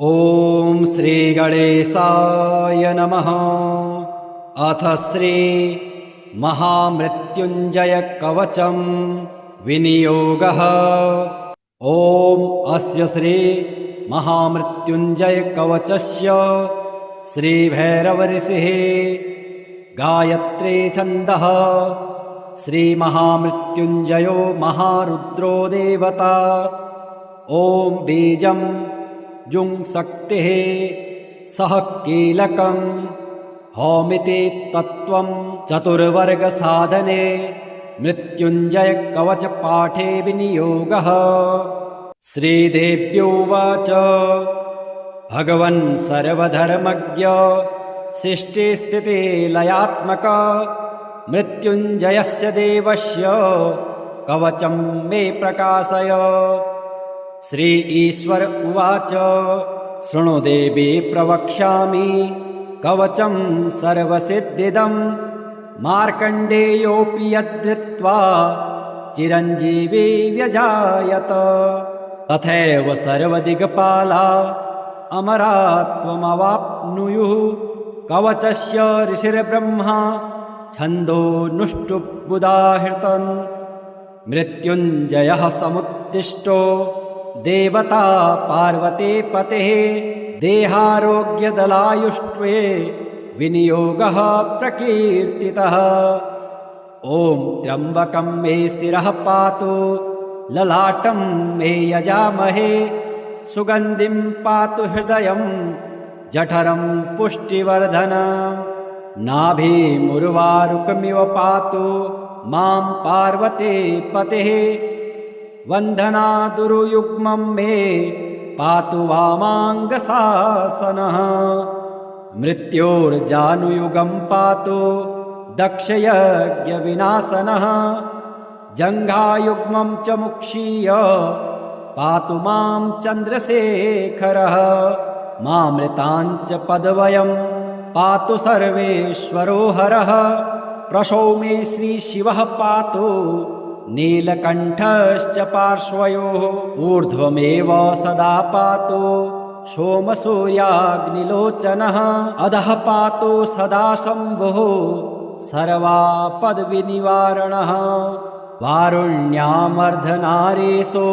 ॐ श्री गणेशाय नमः। अथ श्री महामृत्युञ्जय कवचं विनियोगः। ॐ अस्य श्री महामृत्युञ्जय कवचस्य श्री भैरव ऋषिः गायत्री छन्दः। श्री महामृत्युञ्जयो महारुद्रो देवता। ॐ बीजं जुं शक्तिः सह कीलकं हौमिति तत्त्वं चतुर्वर्ग साधने मृत्युञ्जय कवच पाठे विनियोगः। श्रीदेव्योवाच भगवन् सर्वधर्मज्ञ सृष्टिस्थिति लयात्मक मृत्युञ्जयस्य देवस्य कवचं मे प्रकाशय। श्री ईश्वर उवाच शृणु देवी प्रवक्ष्यामि कवचं सर्वसिद्धिदं मार्कण्डेयोऽपि यद्धृत्वा चिरञ्जीवी व्यजायत। तथैव सर्वदिग्पाला अमरात्वमवाप्नुयुः कवचस्य ऋषिर्ब्रह्मा छन्दोनुष्टुप् मृत्युञ्जयः समुत्तिष्ठो देवता पार्वती पतेः देहारोग्यदलायुष्ट्वे विनियोगः प्रकीर्तितः। ॐ त्र्यम्बकं मे शिरः पातु ललाटं मे यजामहे सुगन्धिं पातु हृदयं जठरं पुष्टिवर्धनम् नाभिमुर्वारुकमिव पातु मां पार्वती पतेः वन्दनादुरुयुग्मं मे पातु वामाङ्गशासनः मृत्योर्जानुयुगं पातु दक्षयज्ञविनाशनः जङ्घायुग्मं च मुक्षीय पातु मां चन्द्रशेखरः मामृताञ्च पदवयं पातु सर्वेश्वरो हरः प्रसौ मे श्रीशिवः पातु नीलकण्ठश्च पार्श्वयोः ऊर्ध्वमेव सदा पातु सोमसूर्याग्निलोचनः अधः पातु सदा शम्भुः सर्वापद्विनिवारणः वारुण्यामर्धनारीशो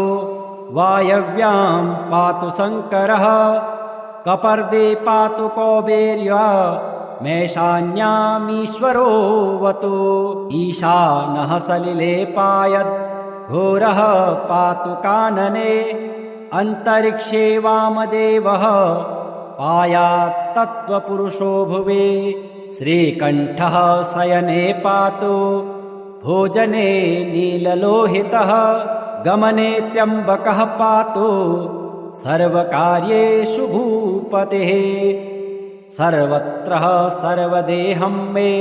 वायव्यां पातु शङ्करः कपर्दे पातु कौबेर्या मेषान्यामीश्वरोऽवतु ईशानः सलिले पायद् घोरः पातु कानने अन्तरिक्षे वामदेवः पायात् तत्त्वपुरुषो भुवि श्रीकण्ठः शयने पातु भोजने नीललोहितः गमने त्र्यम्बकः पातु सर्वकार्येषु भूपतिः सर्वत्र सर्वदेहं मे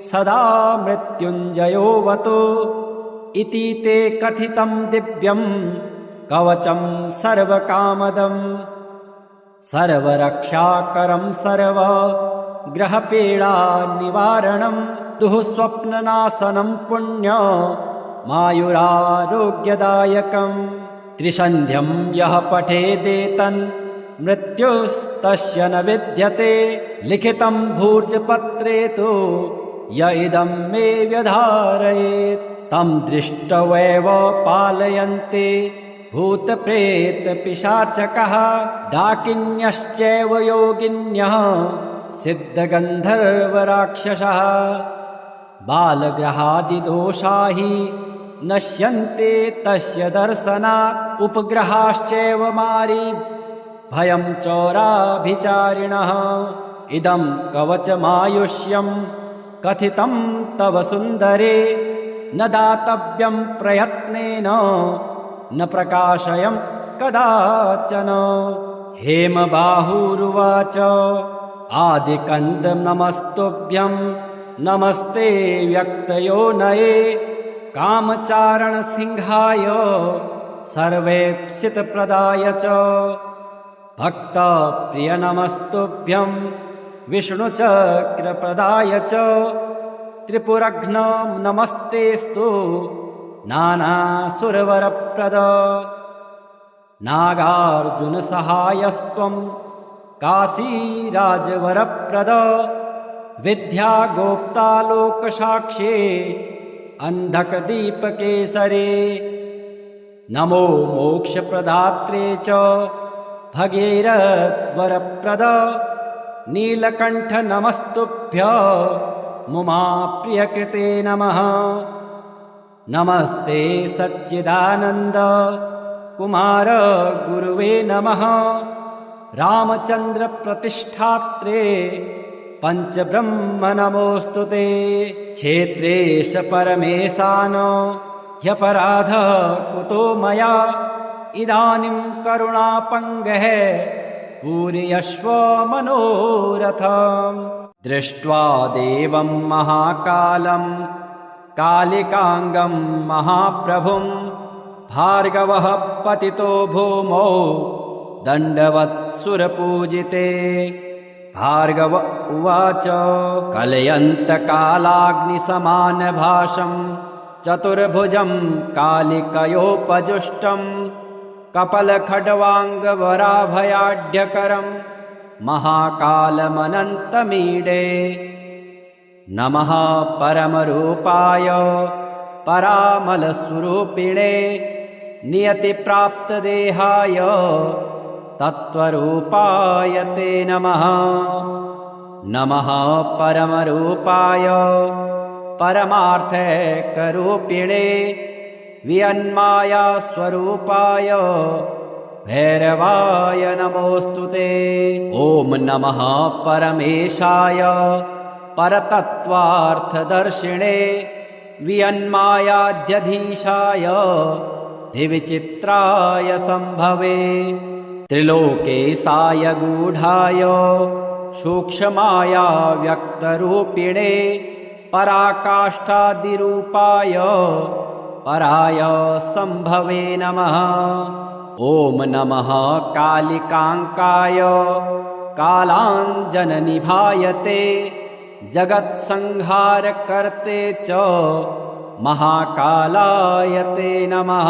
सदा मृत्युञ्जयोऽवतु इति ते कथितं दिव्यं कवचं सर्वकामदं सर्वरक्षाकरं सर्वग्रहपीडानिवारणं दुःस्वप्ननाशनं पुण्यमायुरारोग्यदायकम् त्रिसन्ध्यं यः पठेदेतन् मृत्युस्तस्य न विद्यते लिखितं भूर्जपत्रे तु य इदं मे व्यधारयेत् तं दृष्ट्वैव पालयन्ते भूतप्रेतपिशाचकः डाकिन्यश्चैव योगिन्यः सिद्धगन्धर्वराक्षसः बालग्रहादिदोषा हि नश्यन्ते तस्य दर्शनात् उपग्रहाश्चैव मारी भयं चौराभिचारिणः इदं कवचमायुष्यं कथितं तव सुन्दरे न दातव्यं प्रयत्नेन न प्रकाशयं कदाचन। हेमबाहुरुवाच आदिकन्द नमस्तुभ्यं नमस्ते व्यक्तयोनये कामचारणसिंहाय सर्वेप्सितप्रदाय च भक्तप्रिय नमस्तुभ्यं विष्णुचक्रप्रदाय च त्रिपुरघ्न नमस्तेस्तु नानासुरवरप्रद नागार्जुनसहायस्त्वं काशीराजवरप्रद विद्यागोप्तालोकसाक्ष्ये अन्धकदीपकेसरे नमो मोक्षप्रदात्रे च भगीरथवरप्रद नीलकण्ठ नमस्तुभ्यं मुमाप्रियकृते नमः। नमस्ते सच्चिदानन्द कुमार गुरुवे नमः। रामचन्द्र प्रतिष्ठात्रे पञ्चब्रह्म नमोऽस्तुते। क्षेत्रेश परमेशान ह्यपराध कुतो मया इदानीं करुणापङ्गः पूरयस्व मनोरथम्। दृष्ट्वा देवं महाकालं कालिकाङ्गं महाप्रभुं भार्गवः पतितो भूमौ दण्डवत्सुरपूजिते। भार्गव उवाच कलयन्तकालाग्निसमानभासं चतुर्भुजं कालिकयोपजुष्टं कपलखड्वाङ्गवराभयाढ्यकरं महाकालमनन्तमीडे। नमः परमरूपाय परामलस्वरूपिणे नियतिप्राप्तदेहाय तत्त्वरूपाय ते नमः। नमः परमरूपाय परमार्थैकरूपिणे वियन्मायास्वरूपाय भैरवाय नमोऽस्तुते। ॐ नमः परमेशाय परतत्त्वार्थदर्शिणे वियन्मायाध्यधीशाय दिविचित्राय सम्भवे। त्रिलोकेशाय गूढाय सूक्ष्माय व्यक्तरूपिणे पराकाष्ठादिरूपाय पराय सम्भवे नमः। ॐ नमः कालिकाङ्काय कालाञ्जननिभायते जगत्संहारकर्ते च महाकालाय ते नमः।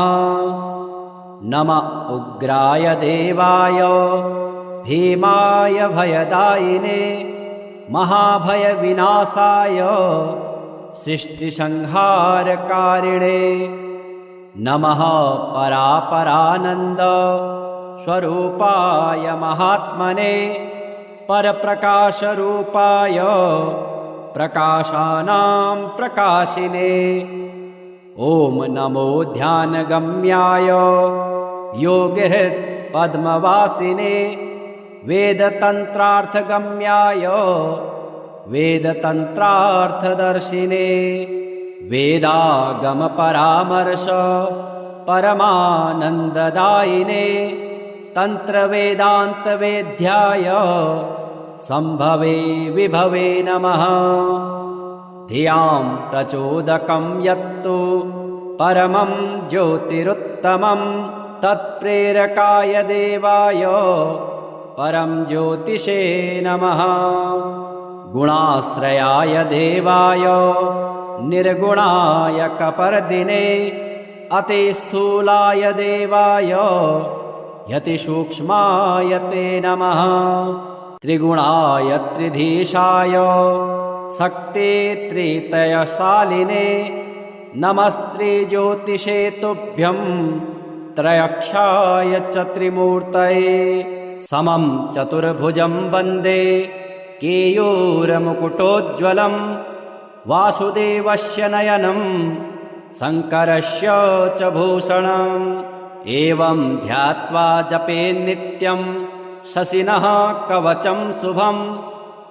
नम उग्राय देवाय भीमाय भयदायिने महाभयविनाशाय सृष्टिसंहारकारिणे। नमः परापरानन्द स्वरूपाय महात्मने परप्रकाशरूपाय प्रकाशानां प्रकाशिने। ॐ नमो ध्यानगम्याय योगिहृत्पद्मवासिने वेदतन्त्रार्थगम्याय वेदतन्त्रार्थदर्शिने। वेदागमपरामर्श परमानन्ददायिने तन्त्रवेदान्तवेद्याय सम्भवे विभवे नमः। धियां प्रचोदकं यत्तु परमं ज्योतिरुत्तमं तत्प्रेरकाय देवाय परं ज्योतिषे नमः। गुणाश्रयाय देवाय निर्गुणाय कपर्दिने अतिस्थूलाय देवाय यतिसूक्ष्माय ते नमः। त्रिगुणाय त्रिधीशाय शक्ति त्रितयशालिने नमस्त्रिज्योतिषे तुभ्यं त्रयक्षाय च त्रिमूर्तये। समं चतुर्भुजं वन्दे केयूरमुकुटोज्ज्वलं वासुदेवस्य नयनं शङ्करस्य च भूषणम्। एवं ध्यात्वा जपेन्नित्यं शशिनः कवचं शुभं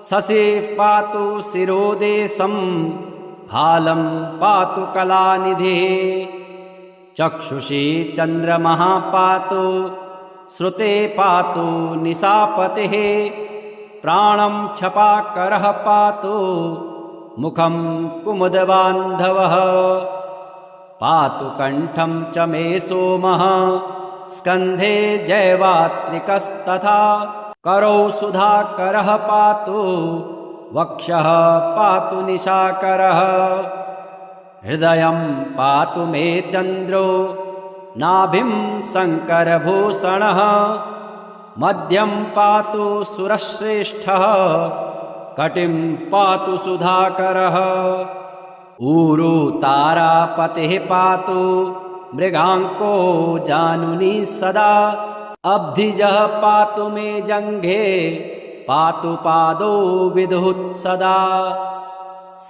शशिः पातु शिरोदेशं हालं पातु कलानिधिः। चक्षुषी चन्द्रमः पातु श्रुते पातु निशापतिः प्राणं छपाकरः पातु मुखं कुमुदबान्धवः। पातु कण्ठं च मे सोमः स्कन्धे जयवात्रिकस्तथा करौ सुधाकरः पातु वक्षः पातु निशाकरः। हृदयं पातु मे चन्द्रो नाभिं शङ्करभूषणः मध्यं पातु सुरश्रेष्ठः कटिं पातु सुधाकरः ऊरु तारापतिः पातु मृगाङ्को जानुनी सदा अब्धिजः पातु मे जङ्घे पातु पादौ विदुः सदा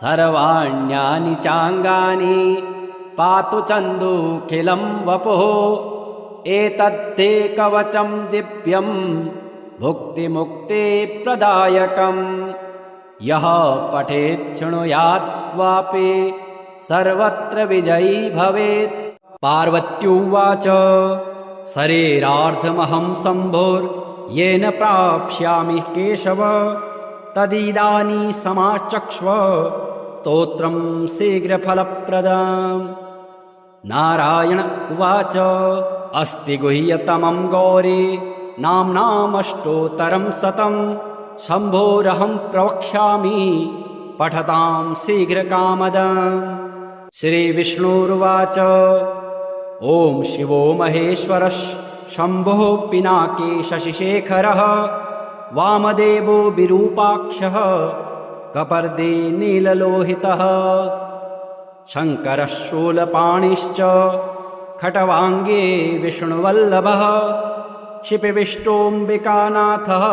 सर्वाण्यानि चाङ्गानि पातु चन्दुखिलं वपुः एतद्धे कवचं दिव्यं भुक्तिमुक्तिप्रदायकम् यः पठेत् शृणुयात् वापि सर्वत्र विजयी भवेत्। पार्वत्युवाच शरीरार्धमहं शम्भोर्येन प्राप्स्यामि केशव तदिदानीं समाचक्ष्व स्तोत्रं शीघ्रफलप्रदम्। नारायण उवाच अस्ति गुह्यतमं गौरी नाम्नामष्टोत्तरं शतं शम्भोरहं प्रवक्ष्यामि पठतां शीघ्रकामदम्। श्रीविष्णुरुवाच ॐ शिवो महेश्वरः शम्भुः पिनाकी शशिशेखरः वामदेवो विरूपाक्षः कपर्दी नीललोहितः शङ्करः शूलपाणिश्च खट्वाङ्गे विष्णुवल्लभः शिपिविष्टोऽम्बिकानाथः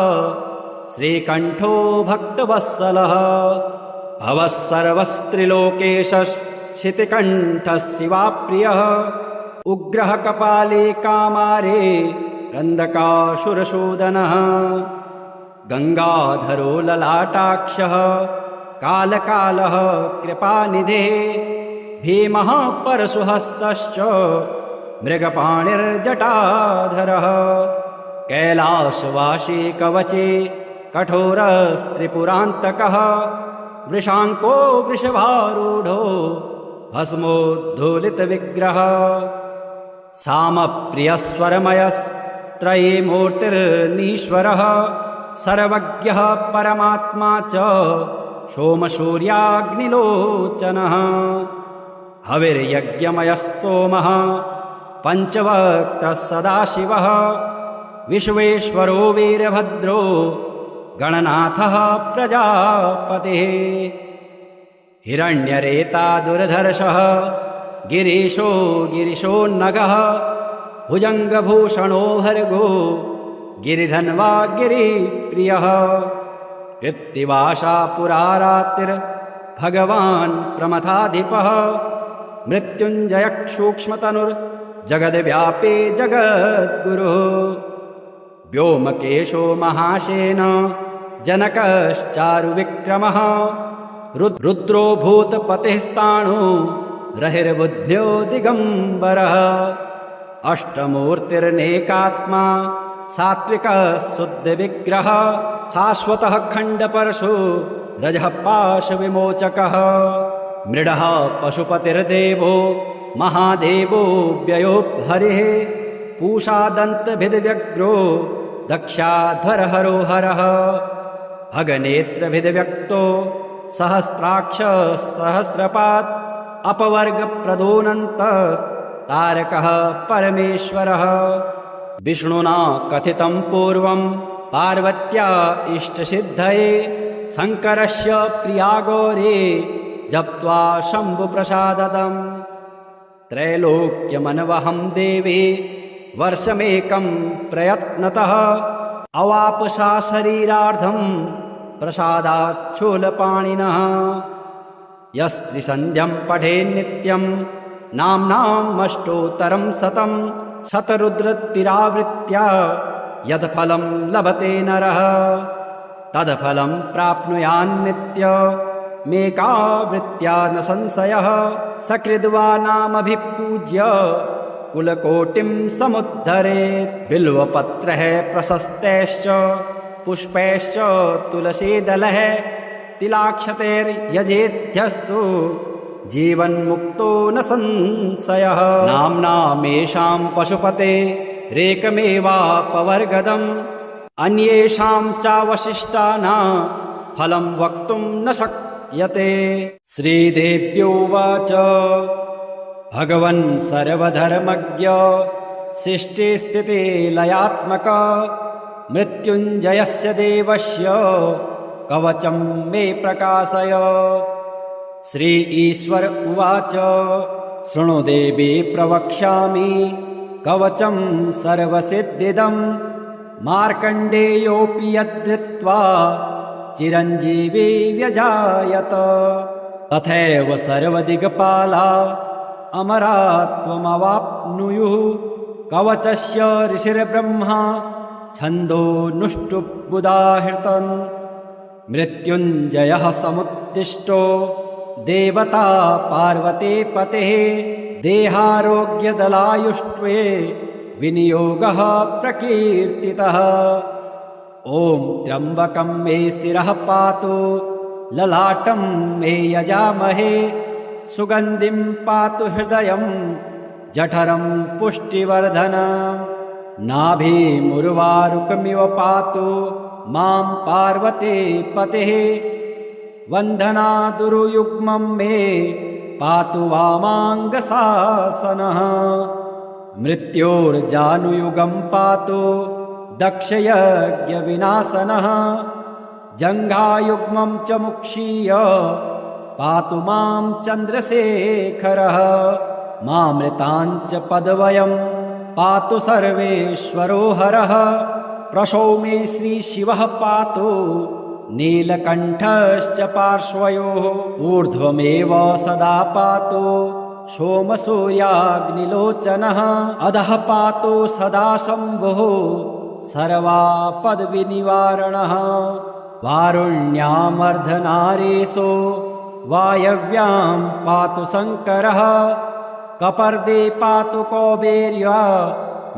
श्रीकण्ठो भक्तवत्सलः भवः सर्वस्त्रिलोकेशः शितिकण्ठः शिवाप्रियः उग्रः कपाले कामारे रन्दकासुरसूदनः गङ्गाधरो ललाटाक्षः कालकालः कृपानिधिः भीमः परशुहस्तश्च मृगपाणिर्जटाधरः कैलासवासी कवचे कठोरस्त्रिपुरान्तकः वृषाङ्को वृषभारूढो भस्मोद्धूलितविग्रहः सामप्रियस्वरमयस्त्रयी मूर्तिर्नीश्वरः सर्वज्ञः परमात्मा च सोमसूर्याग्निलोचनः हविर्यज्ञमयः सोमः पञ्चवक्त्रः सदाशिवः विश्वेश्वरो वीरभद्रो गणनाथः प्रजापतिः हिरण्यरेता दुर्धर्षः गिरीशो गिरिशोन्नगः भुजङ्गभूषणो भर्गो गिरिधन्वा गिरिप्रियः कृत्तिवासा पुरारातिर्भगवान् प्रमथाधिपः मृत्युञ्जयः सूक्ष्मतनुर्जगद्व्यापी जगद्गुरुः व्योमकेशो महासेन जनकश्चारुविक्रमः रुद्रो भूतपतिस्ताणु रहिर्बुद्ध्यो दिगम्बरः अष्टमूर्तिर्नेकात्मा सात्विकः शुद्धविग्रहः शाश्वतः खण्डपरशु रजः पाशविमोचकः मृडः पशुपतिर्देवो महादेवो व्ययो हरिः पूषादन्तभिद्व्यग्रो दक्षाध्वरहरो हरः भगनेत्रभिद्व्यक्तो सहस्राक्ष सहस्रपात् अपवर्गप्रदोऽनन्तस्तारकः परमेश्वरः विष्णुना कथितं पूर्वं पार्वत्या इष्टसिद्धये शङ्करस्य प्रिया गौरी जप्त्वा शम्भुप्रसादतम् त्रैलोक्यमनवहं देवी वर्षमेकं प्रयत्नतः अवापसा शरीरार्धं प्रसादाच्छूलपाणिनः यस्त्रिसन्ध्यं पठेन्नित्यं नाम्नामष्टोत्तरं शतं शतरुद्रतिरावृत्या यत्फलं लभते नरः तत्फलं प्राप्नुयान्नित्यमेकावृत्त्या न संशयः सकृद्वा नामभिपूज्य कुलकोटिं समुद्धरेत् बिल्वपत्रः प्रशस्तैश्च पुष्पैश्च तुलसीदलः तिलाक्षतैर्यजेध्यस्तु जीवन्मुक्तो न संशयः नाम्नामेषां पशुपते रेकमेवापवर्गदम् अन्येषां चावशिष्टानां फलं वक्तुं न शक्यते। श्रीदेव्योवाच भगवन् सर्वधर्मज्ञ सृष्टिस्थिति लयात्मक मृत्युञ्जयस्य देवस्य कवचं मे प्रकाशय। श्री ईश्वर उवाच शृणु देवी प्रवक्ष्यामि कवचं सर्वसिद्धिदं मार्कण्डेयोऽपि यद्धृत्वा चिरञ्जीवी व्यजायत। तथैव सर्वदिग्पाला अमरात्वमवाप्नुयुः कवचस्य ऋषिर्ब्रह्मा छन्दोनुष्टुप् मृत्युञ्जयः समुत्तिष्ठो देवता पार्वती पतेः देहारोग्यदलायुष्ट्वे विनियोगः प्रकीर्तितः। ॐ त्र्यम्बकं मे शिरः पातु ललाटं मे यजामहे सुगन्धिं पातु हृदयं जठरं पुष्टिवर्धनम् नाभिमुर्वारुकमिव पातु मां पार्वती पतेः वन्दनादुरुयुग्मं मे पातु वामाङ्गशासनः मृत्योर्जानुयुगं पातु दक्षयज्ञविनाशनः जङ्घायुग्मं च मुक्षीय पातु मां चन्द्रशेखरः मामृताञ्च पदवयं पातु सर्वेश्वरो हरः प्रसौ मे श्रीशिवः पातु नीलकण्ठश्च पार्श्वयोः ऊर्ध्वमेव सदा पातु सोमसूर्याग्निलोचनः अधः पातु सदा शम्भुः सर्वापद्विनिवारणः वारुण्यामर्धनारीशो वायव्यां पातु शङ्करः कपर्दे पातु कौबेर्या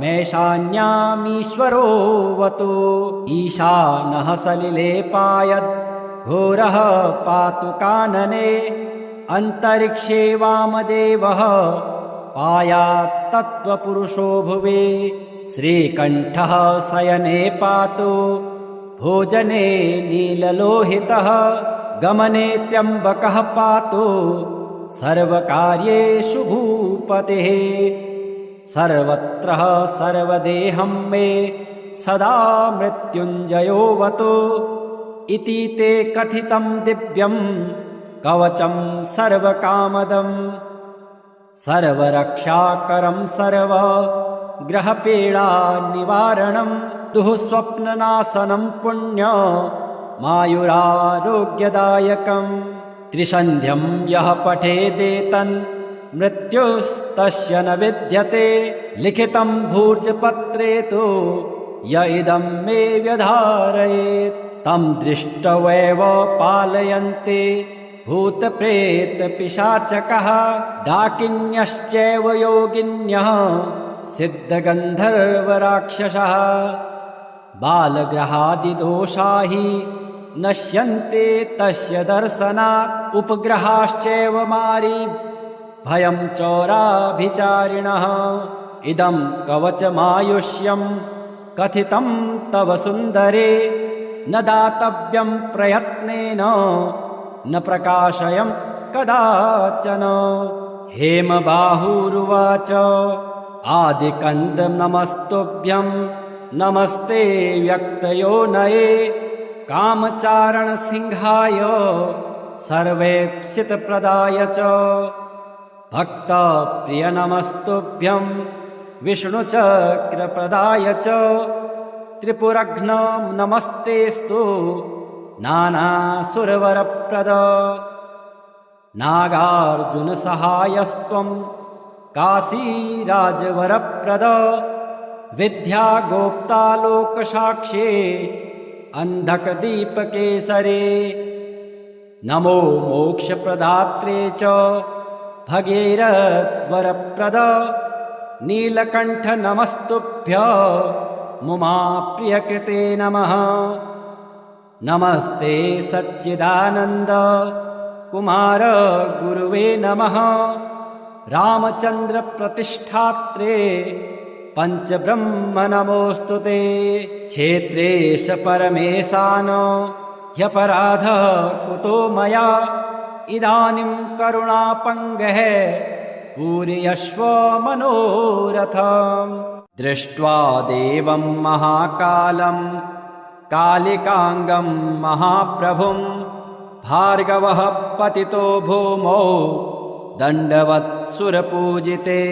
मेषान्यामीश्वरोऽवतु ईशानः सलिले पायद् घोरः पातु कानने अन्तरिक्षे वामदेवः पायात् तत्त्वपुरुषो भुवि श्रीकण्ठः शयने पातु भोजने नीललोहितः गमने त्र्यम्बकः पातु सर्वकार्येषु भूपतिः सर्वत्र सर्वदेहं मे सदा मृत्युञ्जयोऽवतु इति ते कथितं दिव्यं कवचं सर्वकामदं सर्वरक्षाकरं सर्वग्रहपीडानिवारणं दुःस्वप्ननाशनं पुण्यमायुरारोग्यदायकम् त्रिसन्ध्यं यः पठेदेतन् मृत्युस्तस्य न विद्यते लिखितं भूर्जपत्रे तु य इदं मे व्यधारयेत् तं दृष्ट्वैव पालयन्ते भूतप्रेतपिशाचकः डाकिन्यश्चैव योगिन्यः सिद्धगन्धर्वराक्षसः बालग्रहादिदोषा हि नश्यन्ते तस्य दर्शनात् उपग्रहाश्चैव मारी भयं चोराभिचारिणः इदं कवचमायुष्यं कथितं तव सुन्दरे न दातव्यं प्रयत्नेन न प्रकाशयं कदाचन हेमबाहुरुवाच आदिकन्द नमस्तुभ्यं नमस्ते व्यक्तयोनये कामचारणसिंहाय सर्वेप्सितप्रदाय च भक्तप्रिय नमस्तुभ्यं विष्णुचक्रप्रदाय च त्रिपुरघ्न नमस्तेस्तु नानासुरवरप्रद नागार्जुनसहायस्त्वं काशीराजवरप्रद विद्यागोप्ता लोकसाक्षी अन्धकदीपकेसरे नमो मोक्षप्रदात्रे च भगीरथवरप्रद नीलकण्ठ नमस्तुभ्यं मुमाप्रियकृते नमः नमस्ते सच्चिदानन्द कुमार गुरुवे नमः रामचन्द्र प्रतिष्ठात्रे पञ्चब्रह्म नमोऽस्तु ते क्षेत्रेश परमेशान ह्यपराधः कुतो मया इदानीं करुणापङ्गः पूरयस्व मनोरथम्। दृष्ट्वा देवं महाकालं कालिकांगं महाप्रभुं भार्गवः पतितो भूमौ दण्डवत्सुरपूजिते।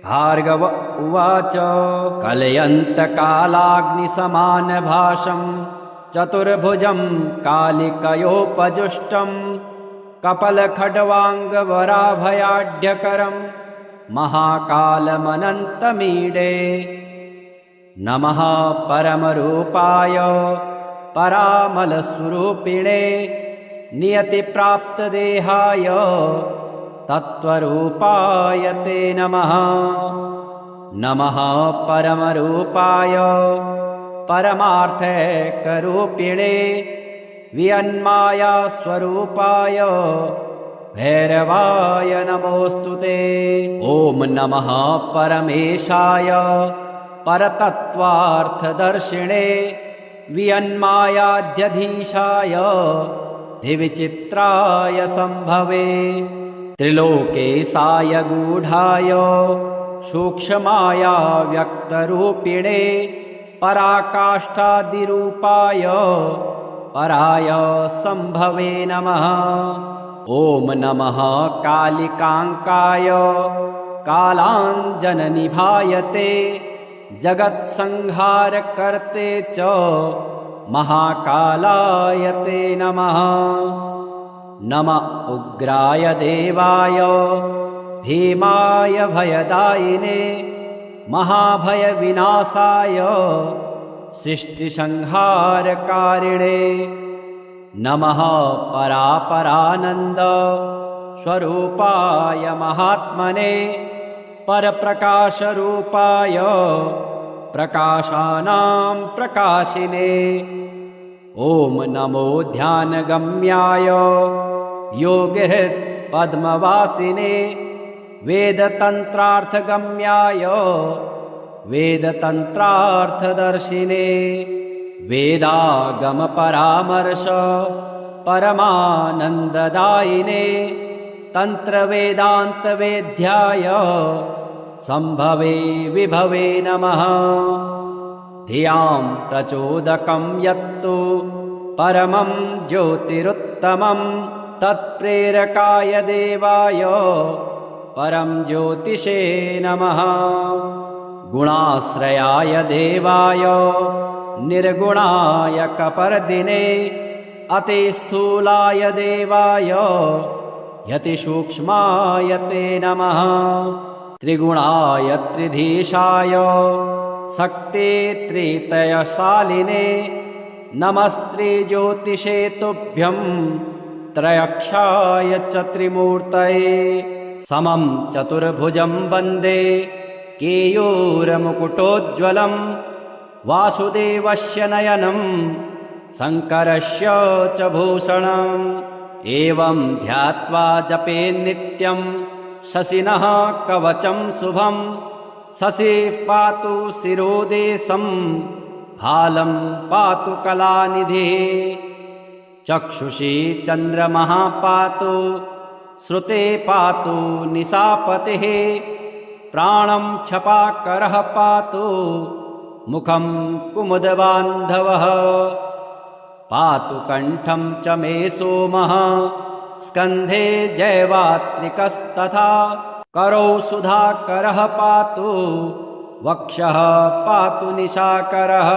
भार्गव उवाच कलयन्तकालाग्निसमानभासं चतुर्भुजं कालिकयोपजुष्टं कपलखड्वाङ्गवराभयाढ्यकरं महाकालमनन्तमीडे। नमः परमरूपाय परामलस्वरूपिणे नियतिप्राप्तदेहाय तत्त्वरूपाय ते नमः। नमः परमरूपाय परमार्थैकरूपिणे वियन्मायास्वरूपाय भैरवाय नमोऽस्तुते। ॐ नमः परमेशाय परतत्त्वार्थदर्शिणे वियन्मायाध्यधीशाय दिविचित्राय सम्भवे। त्रिलोकेशाय गूढाय सूक्ष्माया व्यक्तरूपिणे पराकाष्ठादिरूपाय पराय सम्भवे नमः। ॐ नमः कालिकाङ्काय कालाञ्जननिभायते जगत्संहारकर्ते च महाकालाय ते नमः। नम उग्राय देवाय भीमाय भयदायिने महाभयविनाशाय सृष्टिसंहारकारिणे। नमः परापरानन्द स्वरूपाय महात्मने परप्रकाशरूपाय प्रकाशानां प्रकाशिने। ॐ नमो ध्यानगम्याय योगिहृत्पद्मवासिने वेदतन्त्रार्थगम्याय वेदतन्त्रार्थदर्शिने। वेदागमपरामर्श परमानन्ददायिने तन्त्रवेदान्तवेद्याय सम्भवे विभवे नमः। धियां प्रचोदकं यत्तु परमं ज्योतिरुत्तमं तत्प्रेरकाय देवाय परं ज्योतिषे नमः। गुणाश्रयाय देवाय निर्गुणाय कपर्दिने अतिस्थूलाय देवाय यतिसूक्ष्माय ते नमः। त्रिगुणाय त्रिधीशाय शक्ते त्रितयशालिने नमस्त्रिज्योतिषे तुभ्यं त्रयक्षाय च त्रिमूर्तये। समं चतुर्भुजं वन्दे केयूरमुकुटोज्ज्वलं वासुदेवस्य नयनं शङ्करस्य च भूषणम्। एवं ध्यात्वा जपेन्नित्यं शशिनः कवचं शुभं शशिः पातु शिरोदेशं भालं पातु कलानिधिः। चक्षुषी चन्द्रमः पातु श्रुते पातु निशापतिः प्राणं क्षपाकरः पातु मुखं कुमुदबान्धवः। पातु कण्ठं च मे सोमः स्कन्धे जैवात्रिकस्तथा करौ सुधाकरः पातु वक्षः पातु निशाकरः।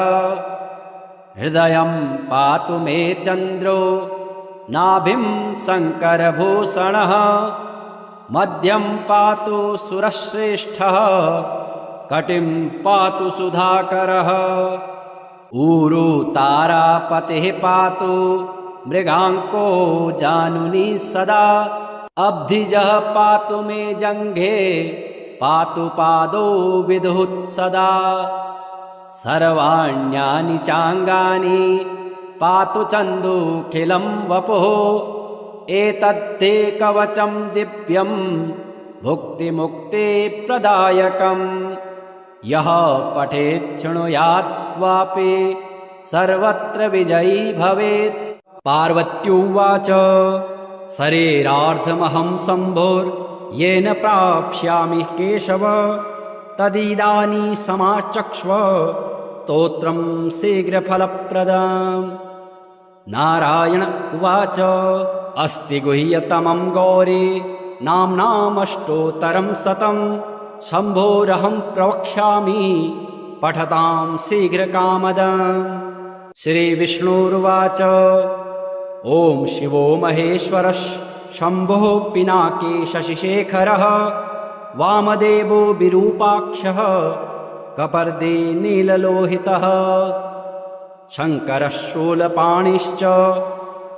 हृदयं पातु मे चन्द्रो नाभिं शङ्करभूषणः मध्यं पातु सुरश्रेष्ठः कटिं पातु सुधाकरः। ऊरू तारापतिः पातु मृगाङ्को जानुनी सदा अब्धिजः पातु मे जङ्घे पातु पादौ विदुः सदा। सर्वाण्यानि चाङ्गानि पातु चन्दूखिलं वपुः एतद्धे कवचं दिव्यं भुक्तिमुक्तिप्रदायकम्। यः पठेत् शृणुयाद्वापि सर्वत्र विजयी भवेत्। पार्वत्युवाच शरीरार्धमहं शम्भोर् येन प्राप्स्यामि केशव तदिदानीं समाचक्ष्व स्तोत्रं शीघ्रफलप्रदम्। नारायण उवाच अस्ति गुह्यतमं गौरी नाम्नामष्टोत्तरं शतं शम्भोरहं प्रवक्ष्यामि पठतां शीघ्रकामदम्। श्रीविष्णुरुवाच ॐ शिवो महेश्वरः शम्भुः पिनाकी शशिशेखरः वामदेवो विरूपाक्षः कपर्दी नीललोहितः शङ्करः शूलपाणिश्च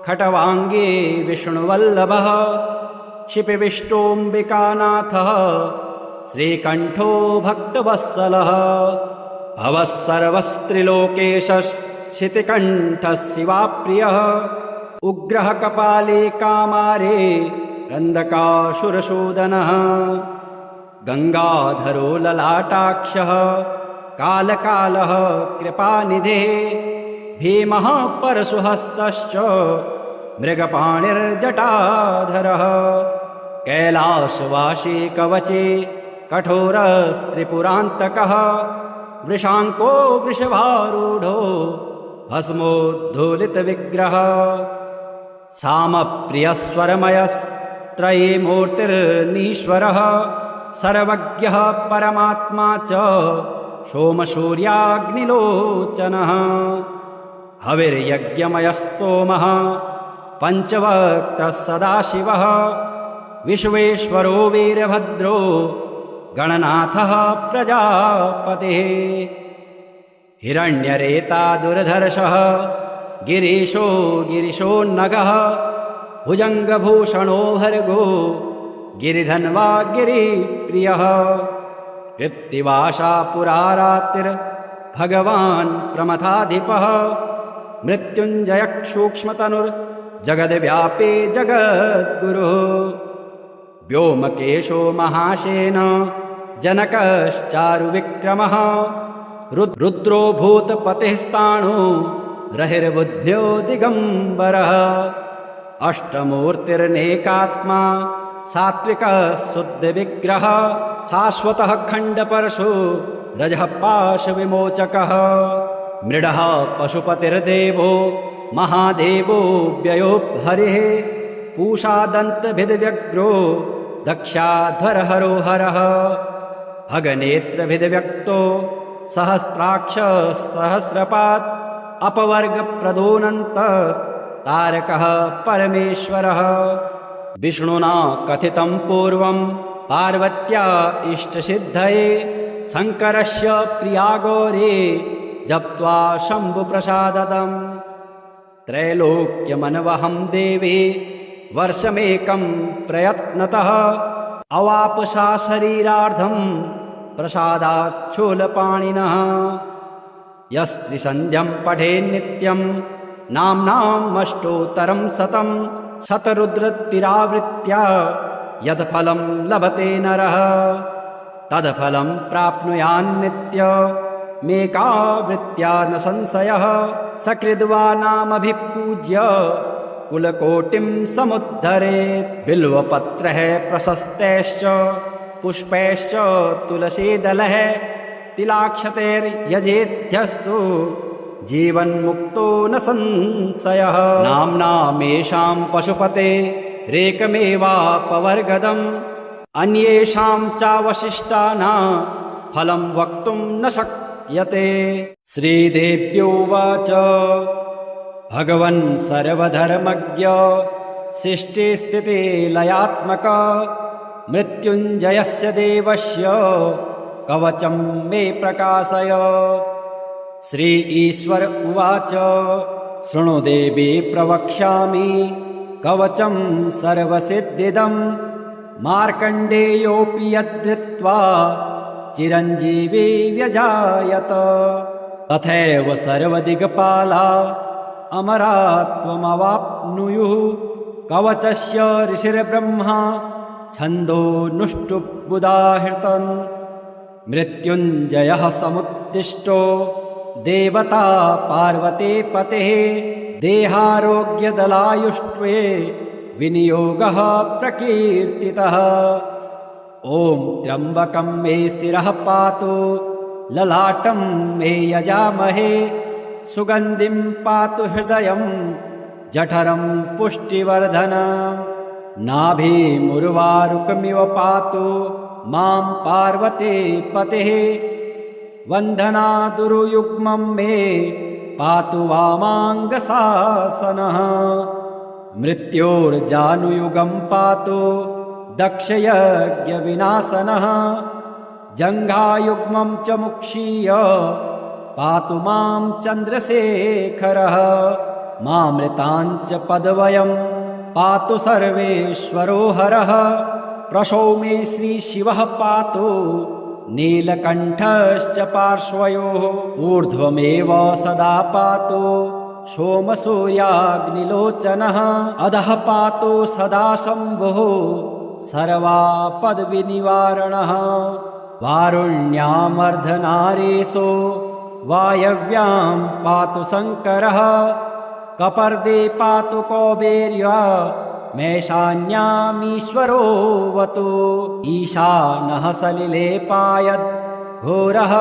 खट्वाङ्गे विष्णुवल्लभः शिपिविष्टोऽम्बिकानाथः श्रीकण्ठो भक्तवत्सलः भवः सर्वस्त्रिलोकेशः शितिकण्ठः शिवाप्रियः उग्रः कपाले कामारे रन्दकासुरसूदनः गङ्गाधरो ललाटाक्षः कालकालः कृपानिधिः भीमः परशुहस्तश्च मृगपाणिर्जटाधरः कैलासवासी कवचे कठोरस्त्रिपुरान्तकः वृषाङ्को वृषभारूढो भस्मोद्धूलितविग्रहः सामप्रियस्वरमयस्त्रयीमूर्तिर्नीश्वरः सर्वज्ञः परमात्मा च सोमसूर्याग्निलोचनः हविर्यज्ञमयः सोमः पञ्चवक्त्रः सदाशिवः विश्वेश्वरो वीरभद्रो गणनाथः प्रजापतिः हिरण्यरेता दुर्धर्षः गिरीशो गिरिशोन्नगः भुजङ्गभूषणो भर्गो गिरिधन्वा गिरिप्रियः कृत्तिवासा पुरारात्रिर्भगवान् प्रमथाधिपः मृत्युञ्जयः सूक्ष्मतनुर्जगद्व्यापी जगद्गुरुः व्योमकेशो महासेन जनकश्चारुविक्रमः रुद्रो भूतपतिस्ताणो रहिर्बुद्ध्यो दिगम्बरः अष्टमूर्तिर्नेकात्मा सात्विकः शुद्धविग्रहः शाश्वतः खण्डपरशु रजः पाशविमोचकः मृडः पशुपतिर्देवो महादेवो व्ययो हरिः पूषादन्तभिद्व्यग्रो दक्षाध्वरहरो हरः भगनेत्रभिद्व्यक्तो सहस्राक्ष सहस्रपात् अपवर्गप्रदोऽनन्तः तारकः परमेश्वरः विष्णुना कथितं पूर्वं पार्वत्या इष्टसिद्धये शङ्करस्य प्रिया गौरी जप्त्वा शम्भुप्रसादम् त्रैलोक्यमनवहं देवी वर्षमेकं प्रयत्नतः अवापसा शरीरार्धं प्रसादाच्छूलपाणिनः यस्त्रिसन्ध्यं पठेन्नित्यं नाम्नामष्टोत्तरं शतं शतरुद्रतिरावृत्या यत्फलं लभते नरः तत्फलं प्राप्नुयान्नित्यमेकावृत्या न संशयः सकृद्वा नामभिपूज्य कुलकोटिं समुद्धरेत् बिल्वपत्रः प्रशस्तैश्च पुष्पैश्च तुलसीदलः तिलाक्षतैर्यजेध्यस्तु जीवन्मुक्तो न संशयः नाम्नामेषां पशुपते रेकमेवापवर्गदम् अन्येषां चावशिष्टानां फलं वक्तुं न शक्यते। श्रीदेव्योवाच भगवन् सर्वधर्मज्ञ सृष्टिस्थितिलयात्मक मृत्युञ्जयस्य देवस्य कवचं मे प्रकाशय। श्री ईश्वर उवाच शृणु देवी प्रवक्ष्यामि कवचं सर्वसिद्धिदम् मार्कण्डेयोऽपि यद्धृत्वा चिरञ्जीवी व्यजायत तथैव सर्वदिग्पाला अमरात्वमवाप्नुयुः कवचस्य ऋषिर्ब्रह्मा छन्दोनुष्टुप्बुदाहृतन् मृत्युञ्जयः समुत्तिष्ठो देवता पार्वती पतिः देहारोग्यदलायुष्ट्वे विनियोगः प्रकीर्तितः ॐ त्र्यम्बकं मे शिरः पातु ललाटं मे यजामहे सुगन्धिं पातु हृदयं जठरं पुष्टिवर्धनम् नाभिमुर्वारुकमिव पातु मां पार्वते पतेः वन्दनादुरुयुग्मं मे पातु वामाङ्गशासनः मृत्योर्जानुयुगं पातु दक्षयज्ञविनाशनः जङ्घायुग्मं च मुक्षीय पातु मां चन्द्रशेखरः मामृताञ्च पदवयं पातु सर्वेश्वरो हरः प्रसौ मे श्रीशिवः पातु नीलकण्ठश्च पार्श्वयोः ऊर्ध्वमेव सदा पातु सोमसूर्याग्निलोचनः अधः पातु सदा शम्भुः सर्वापद्विनिवारणः वारुण्यामर्धनारीशो वायव्यां पातु शङ्करः कपर्दे पातु कौबेर्या मेषान्यामीश्वरोऽवतु ईशानः सलिले पायद् घोरः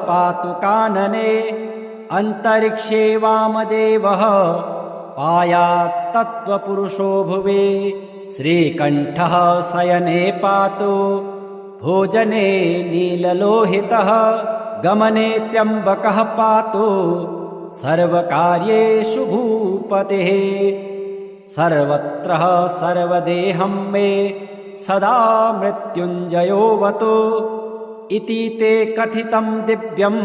पातु कानने अन्तरिक्षे वामदेवः पायात् तत्त्वपुरुषो भुवि श्रीकण्ठः शयने पातु भोजने नीललोहितः गमने त्र्यम्बकः पातु सर्वकार्येषु भूपतिः सर्वत्र सर्वदेहं मे सदा मृत्युञ्जयोऽवतु इति ते कथितं दिव्यं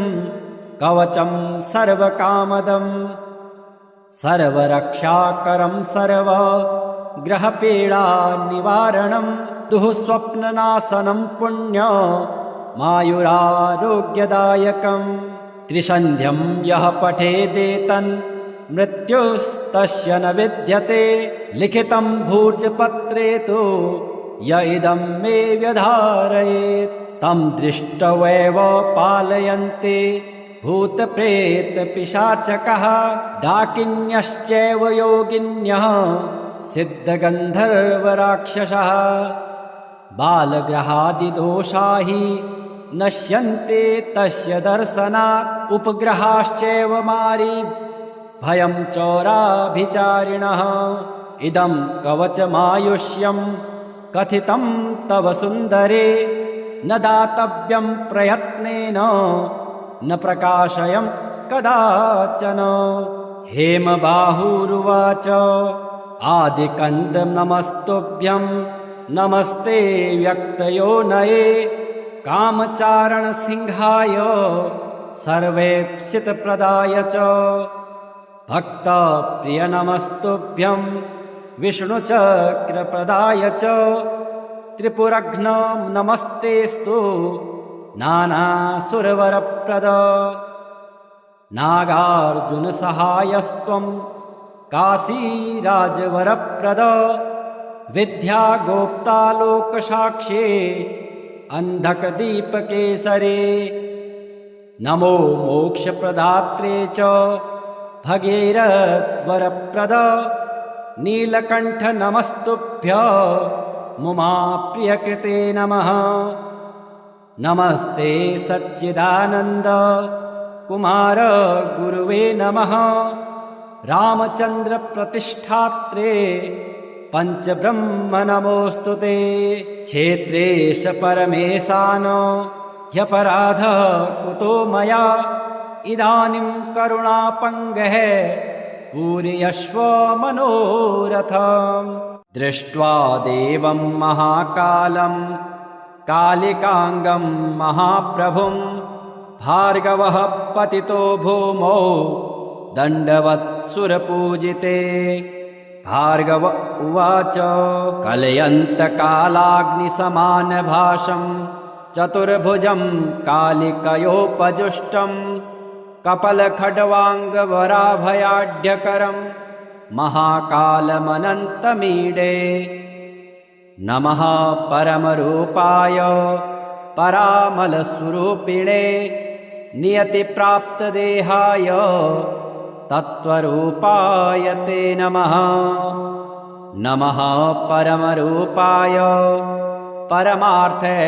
कवचं सर्वकामदं सर्वरक्षाकरं सर्वग्रहपीडानिवारणं दुःस्वप्ननाशनं पुण्यमायुरारोग्यदायकम् त्रिसन्ध्यं यः पठेदेतन् मृत्युस्तस्य न विद्यते लिखितं भूर्जपत्रे तु य इदं मे व्यधारयेत् तं दृष्ट्वैव पालयन्ते भूतप्रेतपिशाचकः डाकिन्यश्चैव योगिन्यः सिद्धगन्धर्वराक्षसः बालग्रहादिदोषा हि नश्यन्ते तस्य दर्शनात् उपग्रहाश्चैव मारी भयं चोराभिचारिणः इदं कवचमायुष्यं कथितं तव सुन्दरे न दातव्यं प्रयत्नेन न प्रकाशयं कदाचन हेमबाहुरुवाच आदिकन्द नमस्तुभ्यं नमस्ते व्यक्तयोनये कामचारणसिंहाय सर्वेप्सितप्रदाय च भक्तप्रिय नमस्तुभ्यं विष्णुचक्रप्रदाय च त्रिपुरघ्न नमस्तेस्तु नानासुरवरप्रद नागार्जुनसहायस्त्वं काशीराजवरप्रद विद्यागोप्ता लोकसाक्षी अन्धकदीपकेसरे नमो मोक्षप्रदात्रे च भगीरथवरप्रद नीलकण्ठ नमस्तुभ्य मुमा प्रियकृते नमः नमस्ते सच्चिदानन्द कुमार गुरुवे नमः रामचन्द्र प्रतिष्ठात्रे पञ्चब्रह्म नमोऽस्तु ते क्षेत्रेश परमेशान ह्यपराध कुतो मया इदानीं करुणापङ्गः पूरयस्व मनोरथम् दृष्ट्वा देवं महाकालं कालिकाङ्गं महाप्रभुं भार्गवः पतितो भूमौ दण्डवत्सुरपूजिते भार्गव उवाच कलयन्तकालाग्निसमानभासं चतुर्भुजं कालिकयोपजुष्टं कपलखड्वाङ्गवराभयाढ्यकरं महाकालमनन्तमीडे नमः परमरूपाय परामलस्वरूपिणे नियतिप्राप्तदेहाय तत्त्वरूपाय ते नमः नमः परमरूपाय परमार्थैकरूपिणे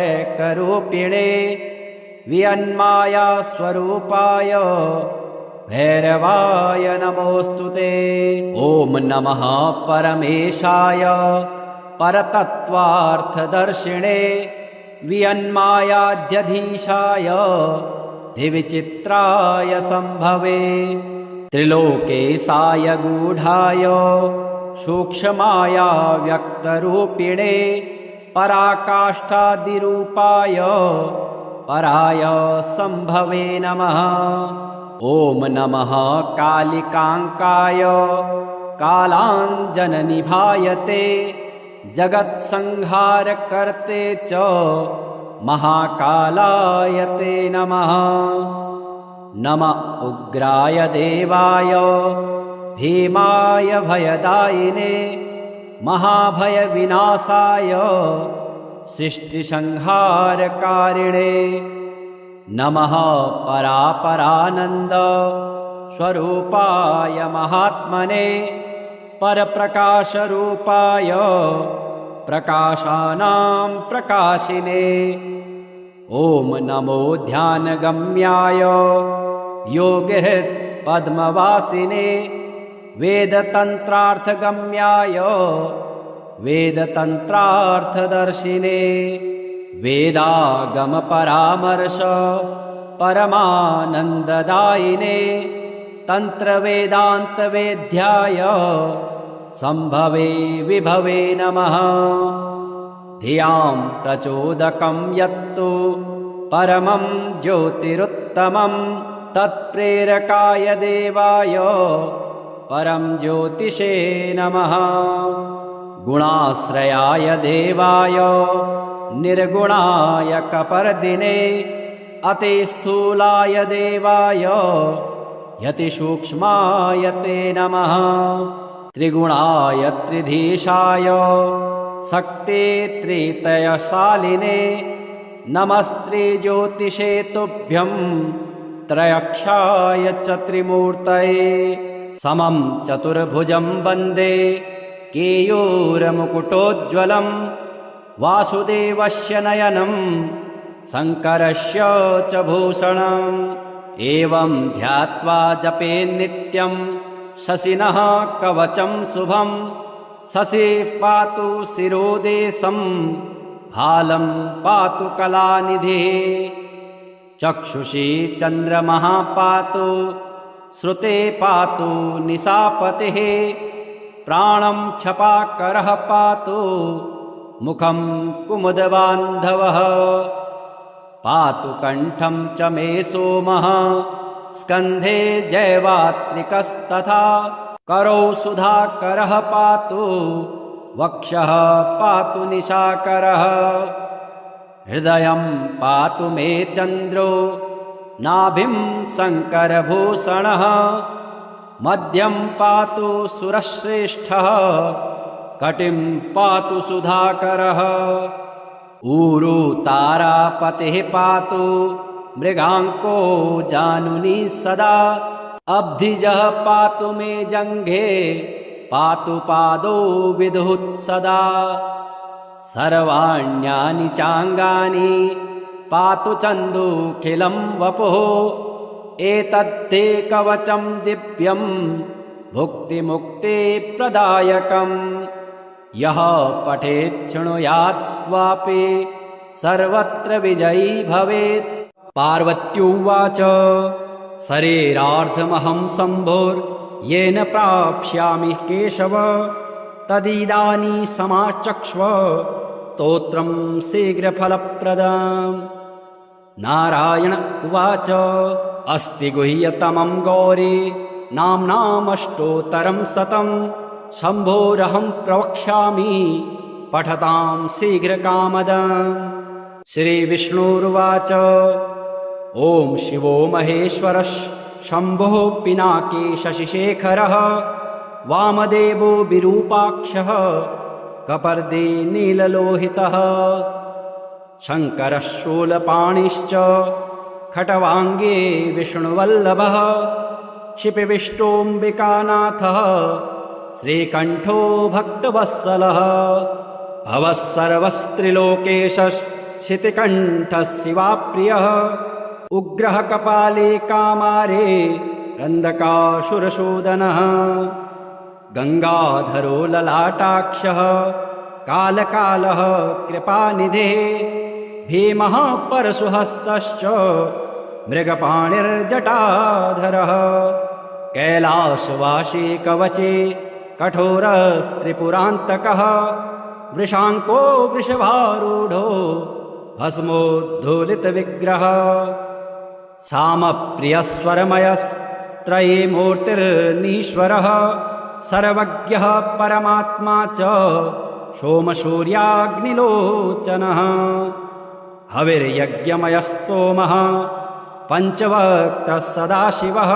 वियन्माया स्वरूपाय भैरवाय नमोऽस्तु ते। ॐ नमः परमेशाय परतत्त्वार्थदर्शिणे वियन्मायाध्यधीशाय दिविचित्राय सम्भवे त्रिलोकेशाय गूढाय सूक्ष्माया व्यक्तरूपिणे पराकाष्ठादिरूपाय पराय सम्भवे नमः। ॐ नमः कालिकाङ्काय कालाञ्जननिभायते जगत्संहारकर्ते च महाकालाय ते नमः। नम उग्राय देवाय भीमाय भयदायिने महाभयविनाशाय सृष्टिसंहारकारिणे नमः परापरानन्द स्वरूपाय महात्मने परप्रकाशरूपाय प्रकाशानां प्रकाशिने। ॐ नमो ध्यानगम्याय योगिहृत् पद्मवासिने वेदतन्त्रार्थगम्याय वेदतन्त्रार्थदर्शिने वेदागमपरामर्श परमानन्ददायिने तन्त्रवेदान्तवेद्याय सम्भवे विभवे नमः। धियां प्रचोदकं यत्तु परमं ज्योतिरुत्तमं तत्प्रेरकाय देवाय परं ज्योतिषे नमः। गुणाश्रयाय देवाय निर्गुणाय कपर्दिने अतिस्थूलाय देवाय यतिसूक्ष्माय ते नमः। त्रिगुणाय त्रिधीशाय शक्ते त्रितयशालिने नमस्त्रिज्योतिषे तुभ्यं त्रयक्षाय च त्रिमूर्तये। समं चतुर्भुजं वन्दे केयूरमुकुटोज्ज्वलं वासुदेवस्य नयनं शङ्करस्य च भूषणम्। एवं ध्यात्वा जपेन्नित्यं शशिनः कवचं शुभं शशिः पातु शिरोदेशं भालं पातु कलानिधिः। चक्षुषी चन्द्रमः पातु श्रुते पातु निशापतिः प्राणं छपाकरः पातु मुखं कुमुदबान्धवः। पातु कण्ठं च मे सोमः स्कन्धे जैवात्रिकस्तथा करौ सुधाकरः पातु वक्षः पातु निशाकरः। हृदयं पातु मे चन्द्रो नाभिं शङ्करभूषणः मध्यं पातु सुरश्रेष्ठः कटिं पातु सुधाकरः। ऊरु तारापतिः पातु मृगाङ्को जानुनी सदा अब्धिजः पातु मे जङ्घे पातु पादौ विदुः सदा। सर्वाण्यानि चाङ्गानि पातु चन्दुखिलं वपुः एतद्धे कवचं दिव्यं भुक्तिमुक्तिप्रदायकम्। यः पठेत् शृणुयाद्वापि सर्वत्र विजयी भवेत्। पार्वत्युवाच शरीरार्धमहं शम्भोर्येन प्राप्स्यामि केशव तदिदानीं समाचक्ष्व स्तोत्रं शीघ्रफलप्रदम्। नारायण उवाच अस्ति गुह्यतमं गौरी नाम्नामष्टोत्तरं शतं शम्भोरहं प्रवक्ष्यामि पठतां शीघ्रकामदम्। श्रीविष्णुरुवाच ॐ शिवो महेश्वरः शम्भुः पिनाकी शशिशेखरः वामदेवो विरूपाक्षः कपर्दी नीललोहितः शङ्करः शूलपाणिश्च खटवाङ्गे विष्णुवल्लभः शिपिविष्टोऽम्बिकानाथः श्रीकण्ठो भक्तवत्सलः भवः सर्वस्त्रिलोकेशः शितिकण्ठः शिवाप्रियः उग्रः कपाले कामारे रन्दकासुरशोदनः गङ्गाधरो ललाटाक्षः कालकालः कृपानिधिः भीमः परशुहस्तश्च मृगपाणिर्जटाधरः कैलासवासी कवचे कठोरस्त्रिपुरान्तकः वृषाङ्को वृषभारूढो भस्मोद्धूलितविग्रहः सामप्रियस्वरमयस्त्रयी मूर्तिर्नीश्वरः सर्वज्ञः परमात्मा च सोमसूर्याग्निलोचनः हविर्यज्ञमयः सोमः पञ्चवक्त्रः सदाशिवः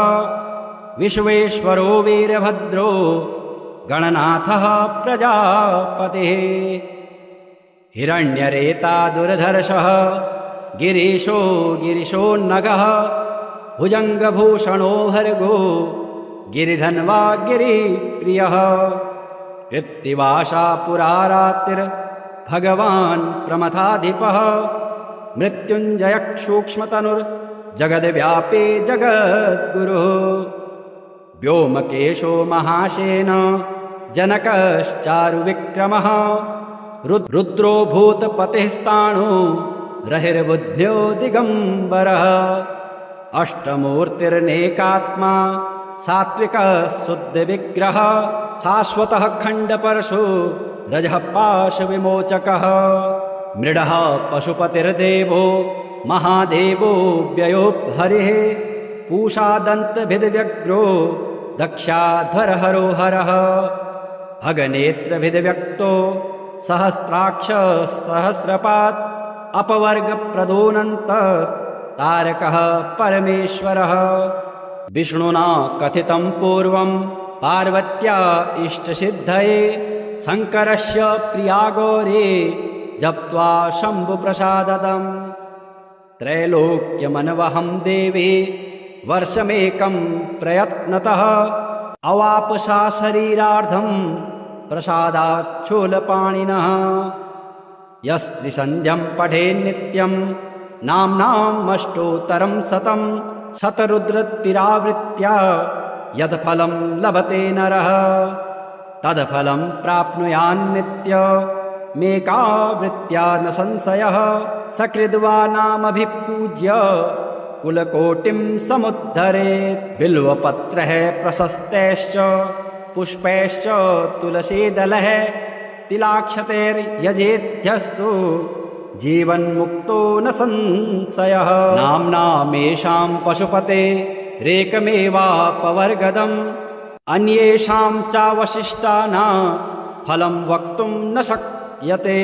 विश्वेश्वरो वीरभद्रो गणनाथः प्रजापतिः हिरण्यरेता दुर्धर्षः गिरीशो गिरिशोन्नगः भुजङ्गभूषणो भर्गो गिरिधन्वा गिरिप्रियः कृत्तिवासा पुरारात्रिर्भगवान् प्रमथाधिपः मृत्युञ्जयः सूक्ष्मतनुर्जगद्व्यापी जगद्गुरुः व्योमकेशो महासेन जनकश्चारुविक्रमः रुद्रो भूतपतिस्ताणो रहिर्बुद्ध्यो दिगम्बरः अष्टमूर्तिर्नेकात्मा सात्विकः शुद्धविग्रहः शाश्वतः खण्डपरशो रजः पाशविमोचकः मृडः पशुपतिर्देवो महादेवो व्ययो हरिः पूषादन्तभिद्व्यग्रो दक्षाध्वरहरो हरः भगनेत्रभिद्व्यक्तो सहस्राक्ष सहस्रपात् अपवर्गप्रदोऽनन्तस्तारकः परमेश्वरः विष्णुना कथितं पूर्वं पार्वत्या इष्टसिद्धये शङ्करस्य प्रिया गौरी जप्त्वा शम्भुप्रसाददम् त्रैलोक्यमनवहं देवी वर्षमेकं प्रयत्नतः अवापसा शरीरार्धं प्रसादाच्छूलपाणिनः यस्त्रिसन्ध्यं पठेन्नित्यं नाम्नामष्टोत्तरं शतं शतरुद्रतिरावृत्या यत्फलं लभते नरः तत्फलं प्राप्नुयान्नित्यमेकावृत्त्या न संशयः सकृद्वा नामभिपूज्य कुलकोटिं समुद्धरेत् बिल्वपत्रः प्रशस्तैश्च पुष्पैश्च तुलसीदलः तिलाक्षतैर्यजेध्यस्तु जीवन्मुक्तो न संशयः नाम्नामेषां पशुपते रेकमेवापवर्गदम् अन्येषां चावशिष्टानां फलं वक्तुं न शक्यते।